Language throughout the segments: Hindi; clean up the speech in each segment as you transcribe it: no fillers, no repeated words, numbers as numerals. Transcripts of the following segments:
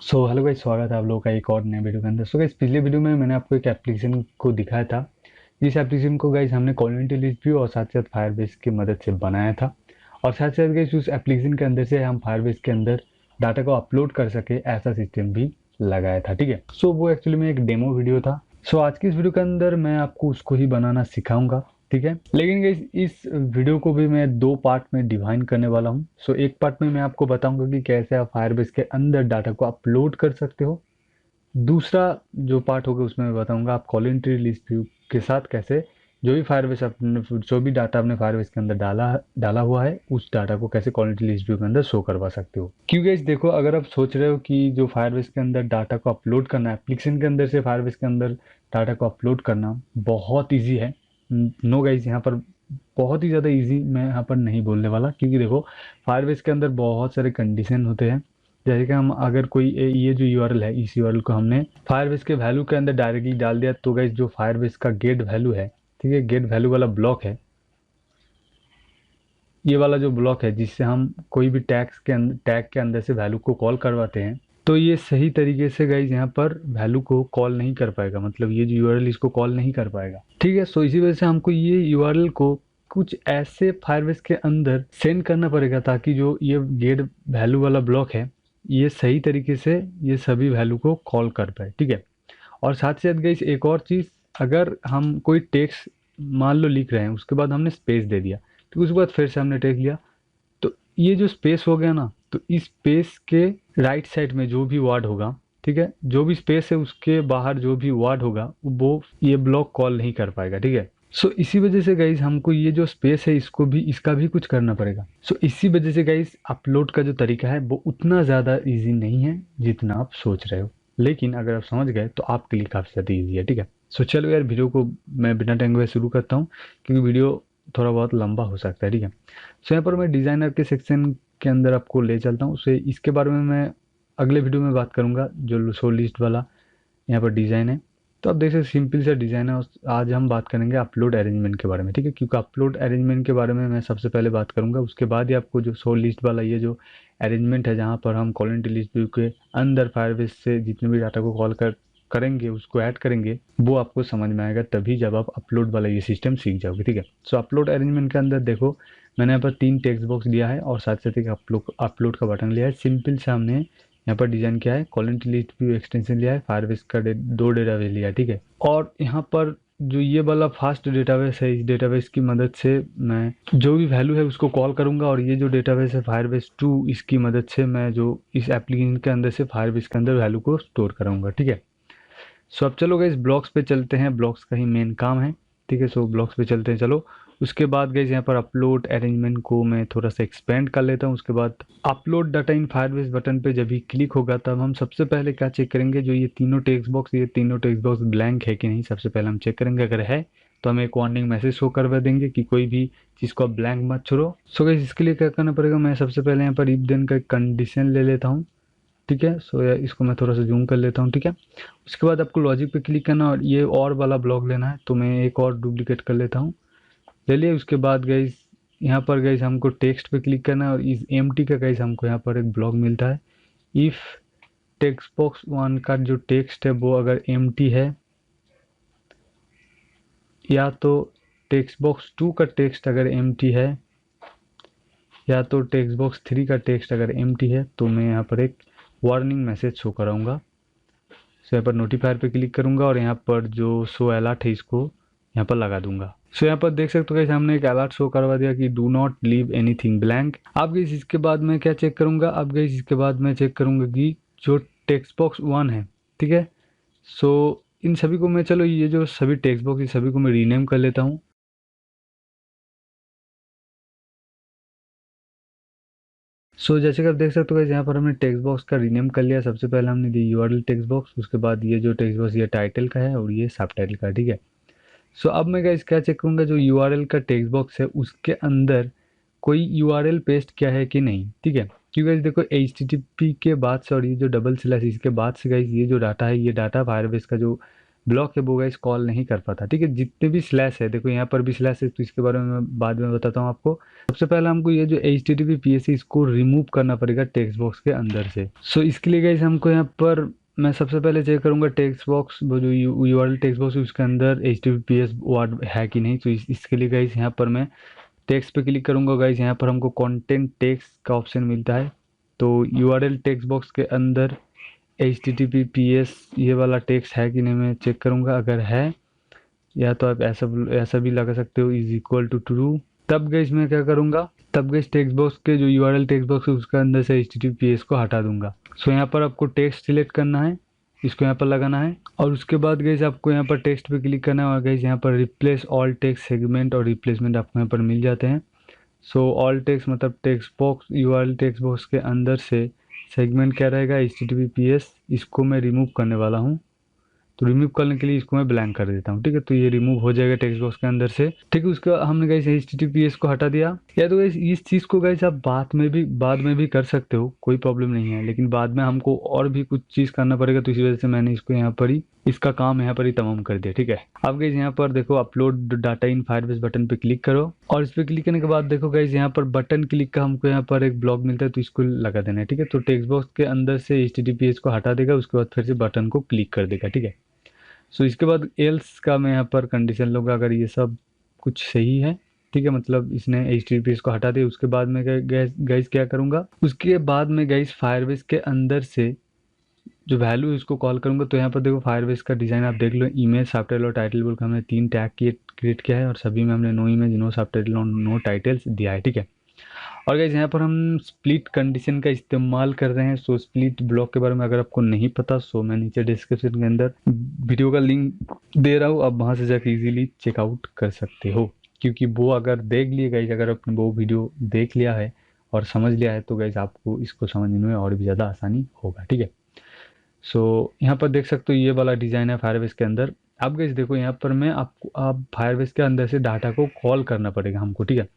सो हेलो गाइस, स्वागत है आप लोगों का एक और नए वीडियो के अंदर। सो गाइस, पिछले वीडियो में मैंने आपको एक एप्लीकेशन को दिखाया था। जिस एप्लीकेशन को गाइस हमने कम्युनिटी लिस्ट व्यू और साथ साथ फायरबेस की मदद से बनाया था। और साथ साथ गाइस उस एप्लीकेशन के अंदर से हम फायरबेस के अंदर डाटा को अपलोड कर सके ऐसा सिस्टम भी लगाया था। ठीक है, सो वो एक्चुअली में एक डेमो वीडियो था। सो आज की इस वीडियो के अंदर मैं आपको उसको ही बनाना सिखाऊंगा। ठीक है, लेकिन गाइस इस वीडियो को भी मैं दो पार्ट में डिवाइड करने वाला हूँ। सो एक पार्ट में मैं आपको बताऊंगा कि कैसे आप फायरबेस के अंदर डाटा को अपलोड कर सकते हो। दूसरा जो पार्ट होगा उसमें मैं बताऊंगा आप कॉलिन ट्री लिस्ट व्यू के साथ कैसे जो भी फायरबेस अपने जो भी डाटा आपने फायरबेस के अंदर डाला डाला हुआ है उस डाटा को कैसे कॉलिन ट्री लिस्ट व्यू के अंदर शो करवा सकते हो। क्योंकि इस देखो, अगर आप सोच रहे हो कि जो फायरबेस के अंदर डाटा को अपलोड करना, एप्लीकेशन के अंदर से फायरबेस के अंदर डाटा को अपलोड करना बहुत ईजी है। नो गाइज, यहाँ पर बहुत ही ज़्यादा इजी मैं यहाँ पर नहीं बोलने वाला, क्योंकि देखो फायरबेस के अंदर बहुत सारे कंडीशन होते हैं। जैसे कि हम अगर कोई ये जो यूआरएल है, इस यूआरएल को हमने फायरबेस के वैल्यू के अंदर डायरेक्टली डाल दिया तो गाइस जो फायरबेस का गेट वैल्यू है, ठीक है, गेट वैल्यू वाला ब्लॉक है, ये वाला जो ब्लॉक है जिससे हम कोई भी टैग के अंदर से वैल्यू को कॉल करवाते हैं, तो ये सही तरीके से गाइज यहाँ पर वैल्यू को कॉल नहीं कर पाएगा। मतलब ये जो यूआरएल इसको कॉल नहीं कर पाएगा। ठीक है, सो इसी वजह से हमको ये यूआरएल को कुछ ऐसे फायरबेस के अंदर सेंड करना पड़ेगा ताकि जो ये गेट वैल्यू वाला ब्लॉक है ये सही तरीके से ये सभी वैल्यू को कॉल कर पाए। ठीक है, और साथ ही साथ गाइस एक और चीज़, अगर हम कोई टेक्स्ट मान लो लिख रहे हैं, उसके बाद हमने स्पेस दे दिया, तो उसके बाद फिर से हमने टेक्स्ट लिया, तो ये जो स्पेस हो गया ना, तो इस स्पेस के राइट साइड में जो भी वर्ड होगा, ठीक है, जो भी स्पेस है उसके बाहर जो भी वर्ड होगा वो ये ब्लॉक कॉल नहीं कर पाएगा। ठीक है, सो इसी वजह से गाइज हमको ये जो स्पेस है इसको भी इसका भी कुछ करना पड़ेगा। सो इसी वजह से गाइज अपलोड का जो तरीका है वो उतना ज़्यादा इजी नहीं है जितना आप सोच रहे हो, लेकिन अगर आप समझ गए तो आपके लिए काफ़ी ज़्यादा ईजी है। ठीक है, सो चलो यार वीडियो को मैं बिना टाइम हुए शुरू करता हूँ, क्योंकि वीडियो थोड़ा बहुत लंबा हो सकता है। ठीक है, सो यहाँ पर मैं डिज़ाइनर के सेक्शन के अंदर आपको ले चलता हूँ। उसे इसके बारे में मैं अगले वीडियो में बात करूँगा, जो शो लिस्ट वाला यहाँ पर डिज़ाइन है। तो आप देख सकते सिंपल सा डिज़ाइन है। आज हम बात करेंगे अपलोड अरेंजमेंट के बारे में। ठीक है, क्योंकि अपलोड अरेंजमेंट के बारे में मैं सबसे पहले बात करूँगा, उसके बाद ही आपको जो शो लिस्ट वाला ये जो अरेंजमेंट है जहाँ पर हम कॉलन लिस्ट व्यू के अंदर फायरबेस से जितने भी डाटा को करेंगे उसको ऐड करेंगे, वो आपको समझ में आएगा तभी जब आप अपलोड वाला ये सिस्टम सीख जाओगे। ठीक है, सो अपलोड अरेंजमेंट के अंदर देखो मैंने यहाँ पर 3 टेक्स्ट बॉक्स दिया है और साथ साथ एक अपलोड का बटन लिया है। सिंपल से हमने यहाँ पर डिजाइन किया है, कॉलन लिस्ट व्यू एक्सटेंशन लिया है, फायरबेस का 2 डेटाबेस लिया है। ठीक है, और यहाँ पर जो ये वाला फास्ट डेटाबेस है, इस डेटाबेस की मदद से मैं जो भी वैल्यू है उसको कॉल करूंगा, और ये जो डेटाबेस है फायरबेस 2, इसकी मदद से मैं जो इस एप्लीकेशन के अंदर से फायरबेस के अंदर वैल्यू को स्टोर करूंगा। ठीक है, सो अब चलो गाइस ब्लॉक्स पे चलते हैं, ब्लॉक्स का ही मेन काम है। ठीक है, सो ब्लॉक्स पे चलते हैं चलो। उसके बाद गाइस यहाँ पर अपलोड अरेंजमेंट को मैं थोड़ा सा एक्सपेंड कर लेता हूँ। उसके बाद upload data in Firebase button पे जब भी क्लिक होगा तब हम सबसे पहले क्या चेक करेंगे, जो ये तीनों टेक्स्ट बॉक्स ब्लैंक है कि नहीं, सबसे पहले हम चेक करेंगे। अगर है तो हमें एक वार्निंग मैसेज शो करवा देंगे कि कोई भी चीज़ को आप ब्लैंक मत छोड़ो। सो गाइस इसके लिए क्या करना पड़ेगा, मैं सबसे पहले यहाँ पर इफ देन का एक कंडीशन ले लेता हूँ। ठीक है, सो इसको मैं थोड़ा सा जूम कर लेता हूँ। ठीक है, उसके बाद आपको लॉजिक पे क्लिक करना और ये और वाला ब्लॉक लेना है, तो मैं एक और डुप्लीकेट कर लेता हूँ। ले लिया, उसके बाद गाइस यहाँ पर गाइस हमको टेक्स्ट पे क्लिक करना है और इस एम्प्टी का गाइस हमको यहाँ पर एक ब्लॉक मिलता है। इफ़ टेक्स्ट बॉक्स 1 का जो टेक्स्ट है वो अगर एम्प्टी है, या तो टेक्स्ट बॉक्स 2 का टेक्स्ट अगर एम्प्टी है, या तो टेक्स्ट बॉक्स 3 का टेक्स्ट अगर एम्प्टी है, तो मैं यहाँ पर एक वार्निंग मैसेज शो कराऊंगा। सो यहाँ पर नोटिफायर पे क्लिक करूंगा और यहाँ पर जो शो अलर्ट है इसको यहाँ पर लगा दूंगा। सो यहाँ पर देख सकते हो कि हमने एक अलर्ट शो करवा दिया कि do not leave anything blank. अब गाइस इसके बाद मैं क्या चेक करूंगा, अब गाइस इसके बाद मैं चेक करूंगा कि जो टेक्स्ट बॉक्स 1 है, ठीक है, सो इन सभी को मैं, चलो ये जो सभी टेक्स्ट बॉक्स, ये सभी को मैं रीनेम कर लेता हूँ। सो जैसे कि आप देख सकते हो यहाँ पर हमने टेक्स्ट बॉक्स का रीनेम कर लिया। सबसे पहले हमने दी यूआरएल टेक्स्ट बॉक्स, उसके बाद ये जो टेक्स्ट बॉक्स ये टाइटल का है और ये सब टाइटल का है। ठीक है, सो अब मैं गाइस क्या चेक करूंगा, जो यूआरएल का टेक्स्ट बॉक्स है उसके अंदर कोई यूआरएल पेस्ट किया है कि नहीं। ठीक है, क्योंकि गाइस देखो HTTP के बाद से और ये जो डबल स्लैश इसके बाद से गाइस ये जो डाटा है, ये डाटा फायरबेस का जो ब्लॉक है वो गाइस कॉल नहीं कर पाता। ठीक है, जितने भी स्लैश है, देखो यहाँ पर भी स्लैश है, तो इसके बारे में मैं बाद में बताता हूँ आपको। सबसे पहले हमको ये जो HTTPS है इसको रिमूव करना पड़ेगा टेक्स्ट बॉक्स के अंदर से। सो इसके लिए गाइस हमको यहाँ पर मैं सबसे पहले चेक करूंगा टेक्स्ट बॉक्स, वो जो URL टेक्स्ट बॉक्स है उसके अंदर HTTPS वर्ड है कि नहीं। तो इसके लिए गाइस यहाँ पर मैं टेक्स्ट पे क्लिक करूंगा। गाइस यहाँ पर हमको कंटेंट टेक्स्ट का ऑप्शन मिलता है, तो URL टेक्स्ट बॉक्स के अंदर HTTPS ये वाला टेक्स्ट है कि नहीं मैं चेक करूंगा। अगर है, या तो आप ऐसा ऐसा भी लगा सकते हो, इज इक्वल टू ट्रू। तब गाइस मैं क्या करूंगा, तब गाइस टेक्स्ट बॉक्स के जो URL टेक्स्ट बॉक्स है उसके अंदर से HTTPS को हटा दूंगा। सो यहाँ पर आपको टेक्स्ट सिलेक्ट करना है, इसको यहाँ पर लगाना है, और उसके बाद गाइस आपको यहाँ पर टेक्स्ट पे क्लिक करना है, और गाइस यहाँ पर रिप्लेस ऑल टेक्स्ट सेगमेंट और रिप्लेसमेंट आपको यहाँ पर मिल जाते हैं। सो ऑल टेक्स्ट मतलब text box, URL text box के अंदर से सेगमेंट क्या रहेगा, HTTPS, इसको मैं रिमूव करने वाला हूँ। तो रिमूव करने के लिए इसको मैं ब्लैंक कर देता हूँ। ठीक है, तो ये रिमूव हो जाएगा टेक्स्ट बॉक्स के अंदर से। ठीक है, उसका हमने गाइस HTTPS को हटा दिया। या तो गाइस इस चीज़ को गाइस आप बाद में भी कर सकते हो, कोई प्रॉब्लम नहीं है, लेकिन बाद में हमको और भी कुछ चीज़ करना पड़ेगा, तो इसी वजह से मैंने इसको यहाँ पर ही, इसका काम यहाँ पर ही तमाम कर दिया। ठीक है, अब गाइस यहाँ पर देखो upload data in Firebase button पे क्लिक करो, और इस पे क्लिक करने के बाद देखो गाइस यहाँ पर बटन क्लिक का हमको यहाँ पर एक ब्लॉक मिलता है, तो इसको लगा देना है। ठीक है, तो टेक्स्ट बॉक्स के अंदर से HTTPS को हटा देगा, उसके बाद फिर से बटन को क्लिक कर देगा। ठीक है, सो इसके बाद एल्स का मैं यहाँ पर कंडीशन लूँगा, अगर ये सब कुछ सही है। ठीक है, मतलब इसने HTTPS को हटा दिया। उसके बाद में गाइस क्या करूँगा, उसके बाद में गाइस फायरबेस के अंदर से जो वैल्यू है उसको कॉल करूँगा। तो यहाँ पर देखो फायरबेस का डिज़ाइन आप देख लो, इमेज, सबटाइटल और टाइटल बोल के हमने 3 टैग क्रिएट किया है, और सभी में हमने नो इमेज, नो सबटाइटल और नो टाइटल्स दिया है। ठीक है, और गाइस यहाँ पर हम स्प्लिट कंडीशन का इस्तेमाल कर रहे हैं। सो स्प्लिट ब्लॉक के बारे में अगर आपको नहीं पता, सो मैं नीचे डिस्क्रिप्शन के अंदर वीडियो का लिंक दे रहा हूँ, आप वहाँ से जाकर इजीली चेकआउट कर सकते हो। क्योंकि वो अगर देख लिए गाइस, अगर आपने वो वीडियो देख लिया है और समझ लिया है, तो गाइस आपको इसको समझने में और भी ज़्यादा आसानी होगा। ठीक है, सो यहाँ पर देख सकते हो ये वाला डिज़ाइन है फायरबेस के अंदर। अब गाइस देखो यहाँ पर मैं आपको, आप फायरबेस के अंदर से डाटा को कॉल करना पड़ेगा हमको। ठीक है,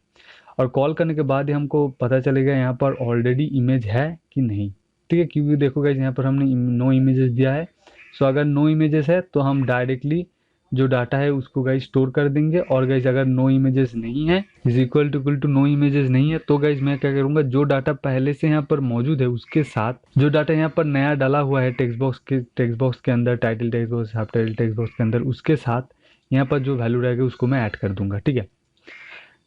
और कॉल करने के बाद ही हमको पता चलेगा यहाँ पर ऑलरेडी इमेज है कि नहीं। ठीक है, क्योंकि देखो गाइस यहाँ पर हमने नो इमेजेस दिया है। सो अगर नो इमेजेस है तो हम डायरेक्टली जो डाटा है उसको गाइस स्टोर कर देंगे, और गाइस अगर नो इमेजेस नहीं है, is equal to no images नहीं है, तो गाइस मैं क्या करूँगा, जो डाटा पहले से यहाँ पर मौजूद है उसके साथ जो डाटा यहाँ पर नया डाला हुआ है टेक्स्ट बॉक्स के अंदर, टाइटल टेक्स्ट बॉक्स, सब टाइटल टेक्स्ट बॉक्स के अंदर, उसके साथ यहाँ पर जो वैल्यू रहेगा उसको मैं ऐड कर दूंगा। ठीक है,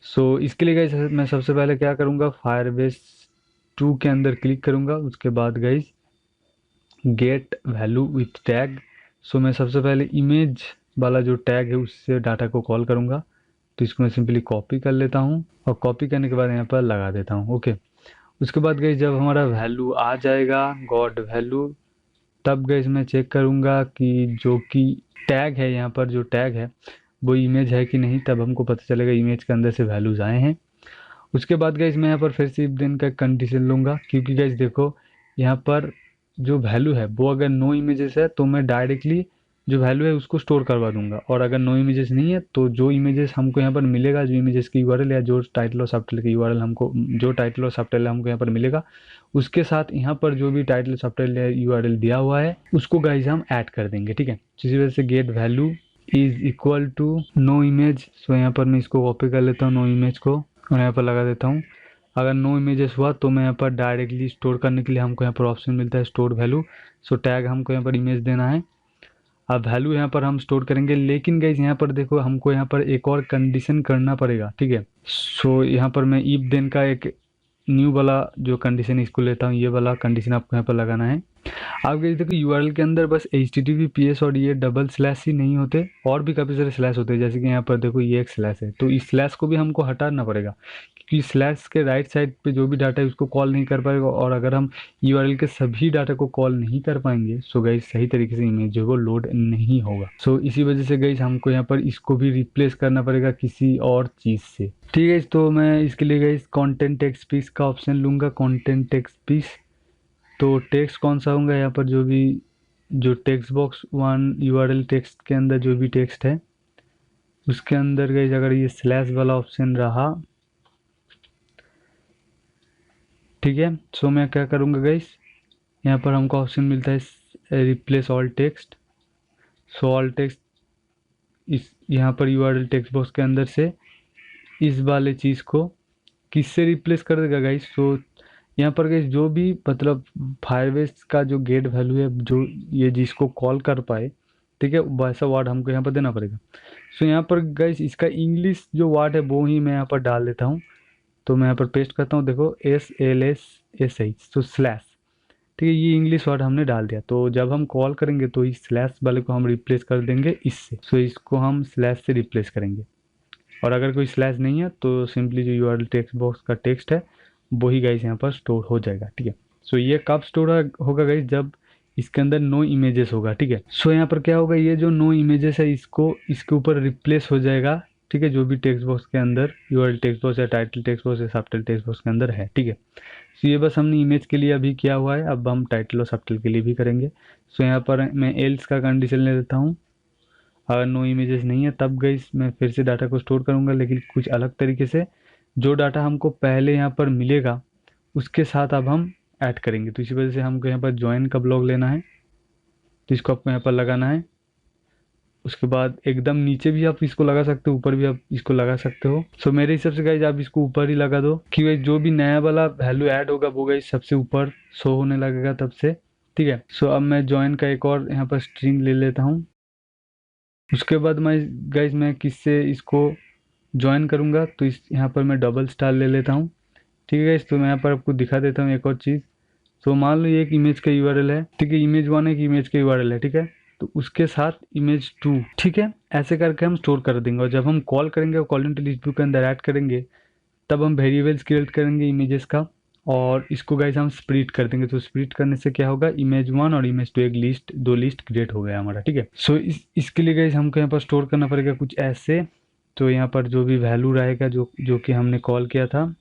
सो इसके लिए गाइस मैं सबसे पहले क्या करूँगा, फायरबेस 2 के अंदर क्लिक करूँगा। उसके बाद guys get value with tag, so मैं सबसे पहले इमेज वाला जो टैग है उससे डाटा को कॉल करूँगा। तो इसको मैं सिंपली कॉपी कर लेता हूँ, और कॉपी करने के बाद यहाँ पर लगा देता हूँ। ओके, उसके बाद गाइस जब हमारा वैल्यू आ जाएगा गॉड वैल्यू, तब गाइस मैं चेक करूँगा कि जो कि टैग है, यहाँ पर जो टैग है वो इमेज है कि नहीं, तब हमको पता चलेगा इमेज के अंदर से वैल्यूज आए हैं। उसके बाद गाइस मैं यहाँ पर फिर से इफ देन का कंडीशन लूँगा, क्योंकि गाइस देखो यहाँ पर जो वैल्यू है वो अगर नो इमेजेस है तो मैं डायरेक्टली जो वैल्यू है उसको स्टोर करवा दूंगा, और अगर नो इमेजेस नहीं है तो जो इमेजेस हमको यहाँ पर मिलेगा, जो इमेजेस की URL या जो टाइटल और सबटाइटल की URL हमको, जो टाइटल और सबटाइटल हमको यहाँ पर मिलेगा, उसके साथ यहाँ पर जो भी टाइटल सबटाइटल या URL दिया हुआ है उसको गाइस हम ऐड कर देंगे। ठीक है, इसी वजह से get value is equal to no image. So यहाँ पर मैं इसको कॉपी कर लेता हूँ नो इमेज को, और यहाँ पर लगा देता हूँ। अगर नो इमेजेस हुआ तो मैं यहाँ पर डायरेक्टली स्टोर करने के लिए हमको यहाँ पर ऑप्शन मिलता है स्टोर वैल्यू। सो टैग हमको यहाँ पर इमेज देना है, अब वैल्यू यहाँ पर हम स्टोर करेंगे। लेकिन गाइस यहाँ पर देखो हमको यहाँ पर एक और कंडीशन करना पड़ेगा। ठीक है, सो यहाँ पर मैं इफ देन का एक न्यू वाला जो कंडीशन इसको लेता हूँ, ये वाला कंडीशन आपको यहाँ पर लगाना है। आप गाइस देखो URL के अंदर बस HTTPS और ये डबल स्लैश ही नहीं होते, और भी काफ़ी सारे स्लैश होते हैं। जैसे कि यहाँ पर देखो ये एक स्लैश है, तो इस स्लैश को भी हमको हटाना पड़ेगा, क्योंकि स्लैश के राइट साइड पे जो भी डाटा है उसको कॉल नहीं कर पाएगा, और अगर हम URL के सभी डाटा को कॉल नहीं कर पाएंगे सो गाइस सही तरीके से इमेज जो वो लोड नहीं होगा। सो इसी वजह से गाइस हमको यहाँ पर इसको भी रिप्लेस करना पड़ेगा किसी और चीज़ से। ठीक है, तो मैं इसके लिए गाइस कंटेंट टेक्स्ट पीस का ऑप्शन लूँगा, कंटेंट टेक्स्ट पीस। तो टेक्स्ट कौन सा होगा, यहाँ पर जो भी जो टेक्स्ट बॉक्स 1 URL टेक्स्ट के अंदर जो भी टेक्स्ट है उसके अंदर गाइस अगर ये स्लैश वाला ऑप्शन रहा, ठीक है, सो मैं क्या करूँगा गाइस, यहाँ पर हमको ऑप्शन मिलता है replace all text. So all text इस यहाँ पर यूआरएल टेक्स्ट बॉक्स के अंदर से इस वाले चीज़ को किससे रिप्लेस कर देगा गाइस। सो यहाँ पर गाइस जो भी मतलब फायरबेस का जो गेट वैल्यू है, जो ये जिसको कॉल कर पाए, ठीक है, वैसा वर्ड हमको यहाँ पर देना पड़ेगा। सो यहाँ पर गाइस इसका इंग्लिश जो वर्ड है वो ही मैं यहाँ पर डाल देता हूँ। तो मैं यहाँ पर पेस्ट करता हूँ, देखो SLSSH, तो स्लैश, ठीक है, ये इंग्लिश वर्ड हमने डाल दिया। तो जब हम कॉल करेंगे तो इस स्लैश वाले को हम रिप्लेस कर देंगे इससे। सो इसको हम स्लैश से रिप्लेस करेंगे। और अगर कोई स्लैश नहीं है तो सिंपली जो यूआरएल टेक्स्ट बॉक्स का टेक्स्ट है वही गाइस यहाँ पर स्टोर हो जाएगा, ठीक है। सो ये कब स्टोर होगा गाइस, जब इसके अंदर नो इमेजेस होगा, ठीक है। सो यहाँ पर क्या होगा, ये जो नो इमेजेस है इसको इसके ऊपर रिप्लेस हो जाएगा, ठीक है, जो भी टेक्स्ट बॉक्स के अंदर यूआरएल टेक्स्ट बॉक्स या टाइटल टेक्स्ट बॉक्स या सबटाइटल टेक्स्ट बॉक्स के अंदर है, ठीक है। सो ये बस हमने इमेज के लिए अभी किया हुआ है, अब हम टाइटल और सबटाइटल के लिए भी करेंगे। सो यहाँ पर मैं एल्स का कंडीशन ले लेता हूँ। अगर नो इमेजेस नहीं है तब गाइस मैं फिर से डाटा को स्टोर करूँगा, लेकिन कुछ अलग तरीके से। जो डाटा हमको पहले यहाँ पर मिलेगा उसके साथ अब हम ऐड करेंगे। तो इसी वजह से हमको यहाँ पर ज्वाइन का ब्लॉक लेना है, तो इसको आपको यहाँ पर लगाना है। उसके बाद एकदम नीचे भी आप इसको लगा सकते हो, ऊपर भी आप इसको लगा सकते हो। सो मेरे हिसाब से गाइज आप इसको ऊपर ही लगा दो, कि भाई जो भी नया वाला वैल्यू ऐड होगा वो गाइज सबसे ऊपर शो होने लगेगा तब से, ठीक है। सो अब मैं ज्वाइन का एक और यहाँ पर स्ट्रिंग ले लेता हूँ। उसके बाद मैं किससे इसको ज्वाइन करूँगा, तो इस यहाँ पर मैं डबल स्टार ले लेता हूँ, ठीक है। तो मैं यहाँ पर आपको दिखा देता हूँ एक और चीज़। तो मान लो ये एक इमेज का यूआरएल है, ठीक है, इमेज 1 एक इमेज का यूआरएल है, ठीक है। तो उसके साथ इमेज 2, ठीक है, ऐसे करके हम स्टोर कर देंगे। और जब हम कॉल करेंगे और कॉलिंग टू लिस्ट व्यू के अंदर ऐड करेंगे तब हम वेरिएबल्स क्रिएट करेंगे इमेजेस का, और इसको गाइस हम स्प्लिट कर देंगे। तो स्प्लिट करने से क्या होगा, इमेज 1 और इमेज 2 एक लिस्ट, दो लिस्ट क्रिएट हो गया हमारा, ठीक है। सो इसके लिए गाइस हमको यहाँ पर स्टोर करना पड़ेगा कुछ ऐसे। तो यहाँ पर जो भी वैल्यू रहेगा जो कि हमने कॉल किया था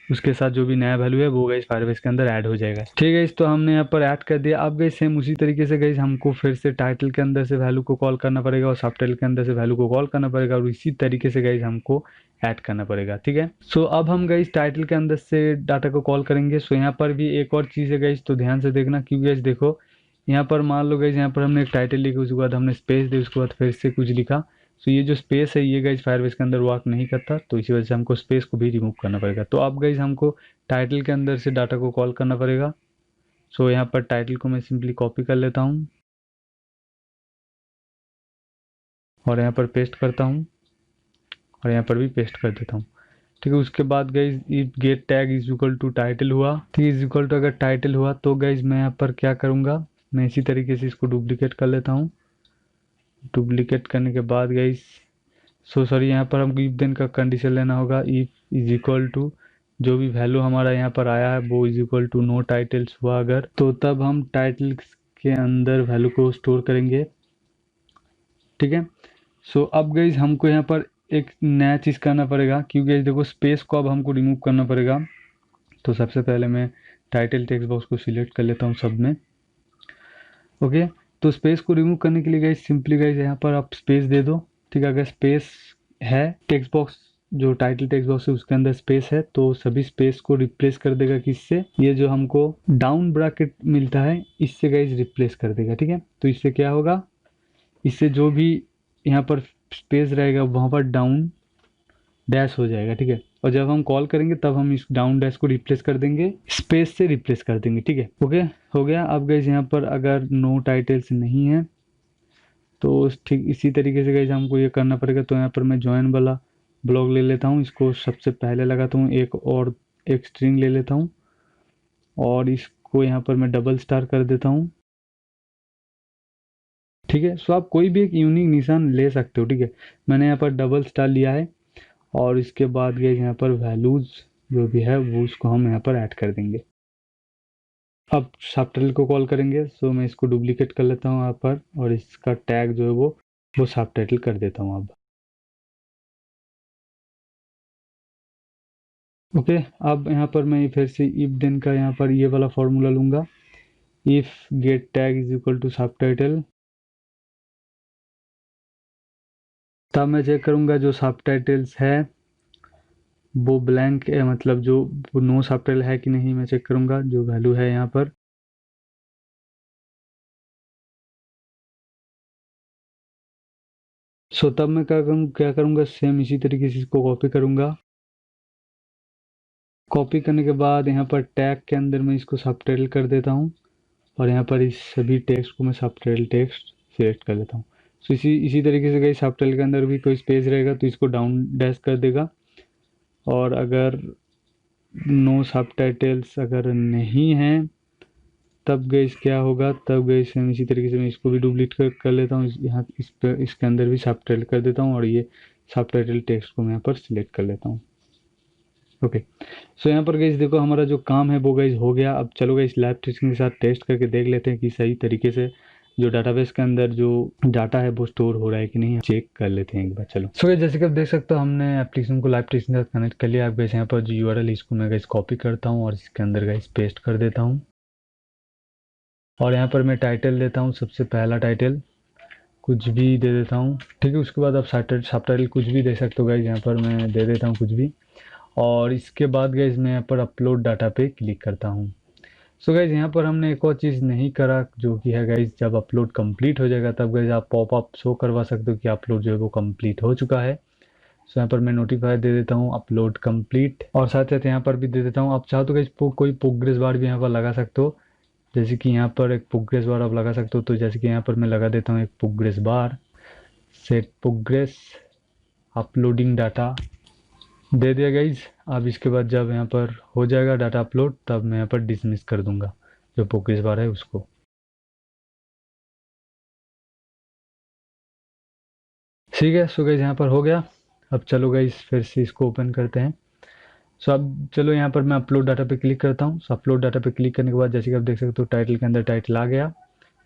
उसके साथ जो भी नया वैल्यू है वो गाइस फायरबेस के अंदर ऐड हो जाएगा, ठीक है। इस तो हमने यहाँ पर ऐड कर दिया। अब गाइस सेम उसी तरीके से गाइस हमको फिर से टाइटल के अंदर से वैल्यू को कॉल करना पड़ेगा और सबटाइटल के अंदर से वैल्यू को कॉल करना पड़ेगा, और इसी तरीके से गाइस हमको ऐड करना पड़ेगा, ठीक है। सो अब हम गाइस टाइटल के अंदर से डाटा को कॉल करेंगे। सो यहाँ पर भी एक और चीज़ है गाइस, तो ध्यान से देखना, क्योंकि गाइस देखो यहाँ पर मान लो गाइस यहाँ पर हमने एक टाइटल लिखा, उसके बाद हमने स्पेस दी, उसके बाद फिर से कुछ लिखा। सो ये जो स्पेस है ये गाइस फायरबेस के अंदर वर्क नहीं करता, तो इसी वजह से हमको स्पेस को भी रिमूव करना पड़ेगा। तो अब गाइस हमको टाइटल के अंदर से डाटा को कॉल करना पड़ेगा। सो यहाँ पर टाइटल को मैं सिंपली कॉपी कर लेता हूँ और यहाँ पर पेस्ट करता हूँ और यहाँ पर भी पेस्ट कर देता हूँ, ठीक है। उसके बाद guys if get tag is equal to title हुआ, ठीक है, इज इक्वल टू अगर टाइटल हुआ तो गाइज मैं यहाँ पर क्या करूँगा, मैं इसी तरीके से इसको डुप्लीकेट कर लेता हूँ। डुप्लीकेट करने के बाद गाइज सॉरी यहाँ पर हमको इफ देन का कंडीशन लेना होगा। इफ इज इक्वल टू जो भी वैल्यू हमारा यहाँ पर आया है वो is equal to no titles हुआ अगर, तो तब हम टाइटल्स के अंदर वैल्यू को स्टोर करेंगे, ठीक है। सो अब गाइज हमको यहाँ पर एक नया चीज़ करना पड़ेगा, क्योंकि गाइज देखो स्पेस को अब हमको रिमूव करना पड़ेगा। तो सबसे पहले मैं टाइटल टेक्स्ट बॉक्स को सिलेक्ट कर लेता हूँ सब में, ओके। तो स्पेस को रिमूव करने के लिए गाइज सिंपली गाइज यहाँ पर आप स्पेस दे दो, ठीक है। अगर स्पेस है टेक्स्ट बॉक्स, जो टाइटल टेक्स्ट बॉक्स है उसके अंदर स्पेस है, तो सभी स्पेस को रिप्लेस कर देगा किससे, ये जो हमको डाउन ब्रैकेट मिलता है इससे गाइज रिप्लेस कर देगा, ठीक है। तो इससे क्या होगा, इससे जो भी यहाँ पर स्पेस रहेगा वहाँ पर डाउन डैश हो जाएगा, ठीक है। और जब हम कॉल करेंगे तब हम इस डाउन डैश को रिप्लेस कर देंगे, स्पेस से रिप्लेस कर देंगे, ठीक है, ओके हो गया। अब गाइज यहाँ पर अगर नो टाइटल्स नहीं है तो ठीक इसी तरीके से गाइज हमको ये करना पड़ेगा। तो यहाँ पर मैं ज्वाइन वाला ब्लॉक ले लेता हूँ, इसको सबसे पहले लगाता हूँ, एक स्ट्रिंग ले लेता हूँ और इसको यहाँ पर मैं डबल स्टार कर देता हूँ, ठीक है। सो आप कोई भी एक यूनिक निशान ले सकते हो, ठीक है। मैंने यहाँ पर डबल स्टार लिया है और इसके बाद गए यहाँ पर वैल्यूज जो भी है वो उसको हम यहाँ पर ऐड कर देंगे। अब सबटाइटल को कॉल करेंगे। सो मैं इसको डुप्लीकेट कर लेता हूँ यहाँ पर और इसका टैग जो है वो सबटाइटल कर देता हूँ अब, ओके। अब यहाँ पर मैं फिर से इफ देन का यहाँ पर ये वाला फॉर्मूला लूँगा, if get tag is equal to subtitle, तब मैं चेक करूँगा जो सबटाइटल्स है वो ब्लैंक है, मतलब जो नो सबटाइटल है कि नहीं मैं चेक करूँगा। जो वैल्यू है यहाँ पर सो तब मैं क्या करूँगा, सेम इसी तरीके से इसको कॉपी करूँगा। कॉपी करने के बाद यहाँ पर टैग के अंदर मैं इसको सबटाइटल कर देता हूँ और यहाँ पर इस सभी टेक्स्ट को मैं सबटाइटल टेक्स्ट सिलेक्ट कर लेता हूँ। सो इसी तरीके से गाइस सबटाइटल के अंदर भी कोई स्पेस रहेगा तो इसको डाउन डैश कर देगा, और अगर नो सबटाइटल्स अगर नहीं है तब गाइस क्या होगा, तब गाइस हम इसी तरीके से मैं इसको भी डुप्लीट कर लेता हूँ, यहाँ इसके अंदर भी सबटाइटल कर देता हूँ और ये सबटाइटल टेक्स्ट को मैं यहाँ पर सिलेक्ट कर लेता हूँ। ओके, सो यहाँ पर गाइस देखो हमारा जो काम है वो गाइस हो गया। अब चलो गाइस लाइव टेस्टिंग के साथ टेस्ट करके देख लेते हैं कि सही तरीके से जो डाटाबेस के अंदर जो डाटा है वो स्टोर हो रहा है कि नहीं, चेक कर लेते हैं एक बार। चलो सो गाइस जैसे कि आप देख सकते हो हमने एप्लीकेशन को लाइव टेस्टिंग के साथ कनेक्ट कर लिया। अब गाइस यहाँ पर जो यूआरएल इसको मैं गाइस कॉपी करता हूँ और इसके अंदर गाइस पेस्ट कर देता हूँ, और यहाँ पर मैं टाइटल देता हूँ, सबसे पहला टाइटल कुछ भी दे देता हूँ, ठीक है। उसके बाद आप सबटाइटल कुछ भी दे सकते हो गाइस, यहाँ पर मैं दे देता हूँ कुछ भी, और इसके बाद गाइस मैं यहाँ पर अपलोड डाटा पे क्लिक करता हूँ। सो गाइस यहाँ पर हमने एक और चीज़ नहीं करा, जो कि है गाइस जब अपलोड कंप्लीट हो जाएगा तब गाइस आप पॉपअप शो करवा सकते हो कि अपलोड जो है वो कंप्लीट हो चुका है। सो यहाँ पर मैं नोटिफाई दे देता हूँ अपलोड कंप्लीट, और साथ साथ यहाँ पर भी दे देता हूँ। आप चाहो तो गाइस कोई प्रोग्रेस बार भी यहाँ पर लगा सकते हो, जैसे कि यहाँ पर एक प्रोग्रेस बार आप लगा सकते हो। तो जैसे कि यहाँ पर मैं लगा देता हूँ एक progress bar, set progress uploading data दे दिया गाइज। अब इसके बाद जब यहाँ पर हो जाएगा डाटा अपलोड तब मैं यहाँ पर डिसमिस कर दूंगा जो प्रोग्रेस बार है उसको। ठीक है, सो गाइज यहाँ पर हो गया। अब चलो गाइज फिर से इसको ओपन करते हैं। सो अब चलो यहाँ पर मैं अपलोड डाटा पे क्लिक करता हूँ। सो अपलोड डाटा पे क्लिक करने के बाद जैसे कि आप देख सकते हो टाइटल के अंदर टाइटल आ गया,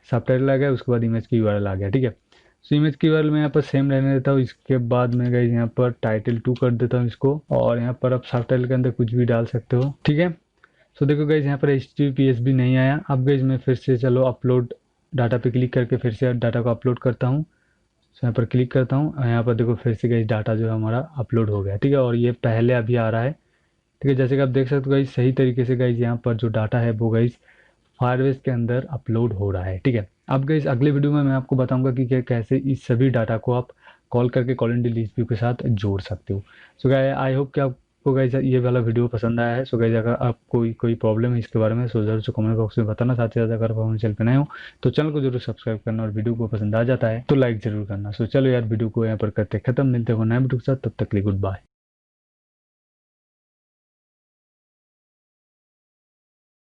सब टाइटल आ गया, उसके बाद इमेज की यूआरएल आ गया, ठीक है। सो इमेज की यूआरएल मैं यहाँ पर सेम रहने देता हूँ। इसके बाद मैं गाइज यहाँ पर टाइटल 2 कर देता हूँ इसको, और यहाँ पर आप सब टाइटल के अंदर कुछ भी डाल सकते हो, ठीक है। सो देखो गाइज यहाँ पर HTTPS भी नहीं आया। अब गाइज मैं फिर से चलो अपलोड डाटा पे क्लिक करके फिर से डाटा को अपलोड करता हूँ। सो यहाँ पर क्लिक करता हूँ और यहाँ पर देखो फिर से गाइज डाटा जो है हमारा अपलोड हो गया, ठीक है, और ये पहले अभी आ रहा है, ठीक है। जैसे कि आप देख सकते हो गाइज सही तरीके से गाइज यहाँ पर जो डाटा है वो गाइज फायरबेस के अंदर अपलोड हो रहा है, ठीक है। अब गाइज अगले वीडियो में मैं आपको बताऊंगा कि कैसे इस सभी डाटा को आप कॉल करके कॉलिंग लिस्ट व्यू के साथ जोड़ सकते हो। सो गाइज आई होप कि आपको गाइज ये वाला वीडियो पसंद आया है। सो गाइज अगर आपको कोई प्रॉब्लम है इसके बारे में सो जरूर से कमेंट बॉक्स में बताना। साथ ही साथ अगर आप हमारे चैनल पर नए हो तो चैनल को जरूर सब्सक्राइब करना, और वीडियो को पसंद आ जाता है तो लाइक जरूर करना। सो चलो यार वीडियो को यहाँ पर करते खत्म, मिलते हो नए वीडियो के साथ, तब तक के लिए गुड बाय।